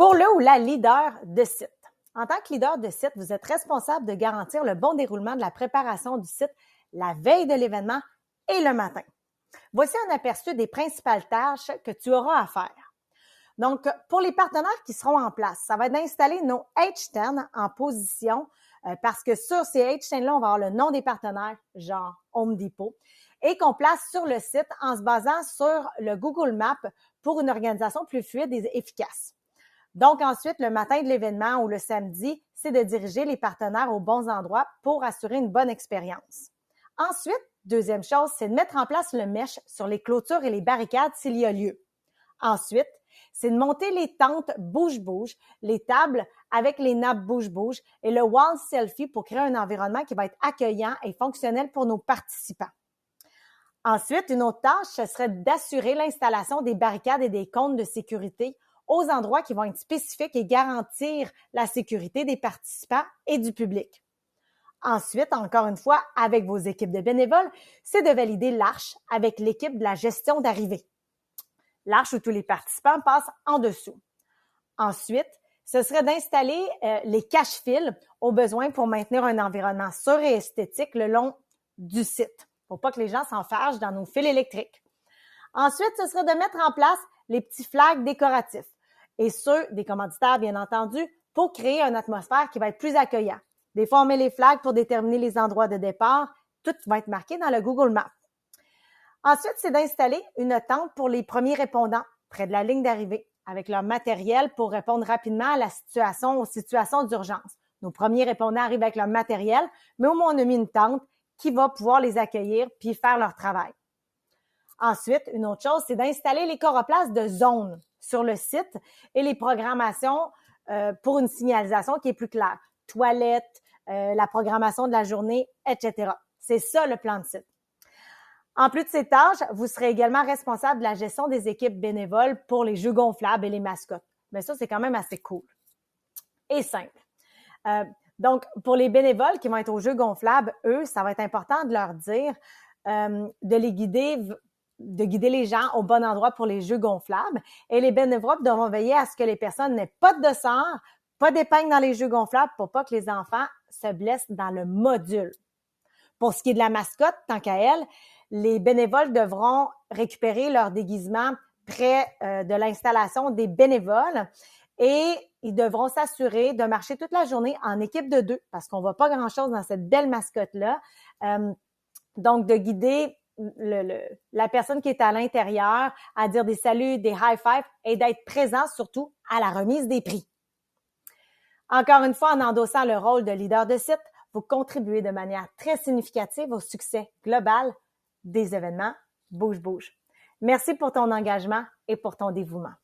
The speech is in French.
Pour le ou la leader de site. En tant que leader de site, vous êtes responsable de garantir le bon déroulement de la préparation du site la veille de l'événement et le matin. Voici un aperçu des principales tâches que tu auras à faire. Donc, pour les partenaires qui seront en place, ça va être d'installer nos H10 en position parce que sur ces H10-là, on va avoir le nom des partenaires, genre Home Depot, et qu'on place sur le site en se basant sur le Google Maps pour une organisation plus fluide et efficace. Donc, ensuite, le matin de l'événement ou le samedi, c'est de diriger les partenaires aux bons endroits pour assurer une bonne expérience. Ensuite, deuxième chose, c'est de mettre en place le mesh sur les clôtures et les barricades s'il y a lieu. Ensuite, c'est de monter les tentes bouge-bouge, les tables avec les nappes bouge-bouge et le wall selfie pour créer un environnement qui va être accueillant et fonctionnel pour nos participants. Ensuite, une autre tâche, ce serait d'assurer l'installation des barricades et des cônes de sécurité aux endroits qui vont être spécifiques et garantir la sécurité des participants et du public. Ensuite, encore une fois, avec vos équipes de bénévoles, c'est de valider l'arche avec l'équipe de la gestion d'arrivée. L'arche où tous les participants passent en dessous. Ensuite, ce serait d'installer les cache-fils au besoin pour maintenir un environnement sûr et esthétique le long du site, pour pas que les gens s'enfargent dans nos fils électriques. Ensuite, ce serait de mettre en place les petits flags décoratifs et ceux des commanditaires, bien entendu, pour créer une atmosphère qui va être plus accueillante. Des fois, on met les flags pour déterminer les endroits de départ. Tout va être marqué dans le Google Maps. Ensuite, c'est d'installer une tente pour les premiers répondants près de la ligne d'arrivée avec leur matériel pour répondre rapidement aux situations d'urgence. Nos premiers répondants arrivent avec leur matériel, mais au moins on a mis une tente qui va pouvoir les accueillir puis faire leur travail. Ensuite, une autre chose, c'est d'installer les coroplaces de zone sur le site et les programmations pour une signalisation qui est plus claire. Toilettes, la programmation de la journée, etc. C'est ça le plan de site. En plus de ces tâches, vous serez également responsable de la gestion des équipes bénévoles pour les jeux gonflables et les mascottes. Mais ça, c'est quand même assez cool et simple. Donc, pour les bénévoles qui vont être aux jeux gonflables, eux, ça va être important de leur dire de guider les gens au bon endroit pour les jeux gonflables. Et les bénévoles devront veiller à ce que les personnes n'aient pas de dossard, pas d'épingle dans les jeux gonflables pour pas que les enfants se blessent dans le module. Pour ce qui est de la mascotte, tant qu'à elle, les bénévoles devront récupérer leur déguisement près de l'installation des bénévoles et ils devront s'assurer de marcher toute la journée en équipe de 2 parce qu'on voit pas grand-chose dans cette belle mascotte-là. Donc, de guider la personne qui est à l'intérieur à dire des saluts, des high-fives et d'être présent surtout à la remise des prix. Encore une fois, en endossant le rôle de leader de site, vous contribuez de manière très significative au succès global des événements Bouge-Bouge. Merci pour ton engagement et pour ton dévouement.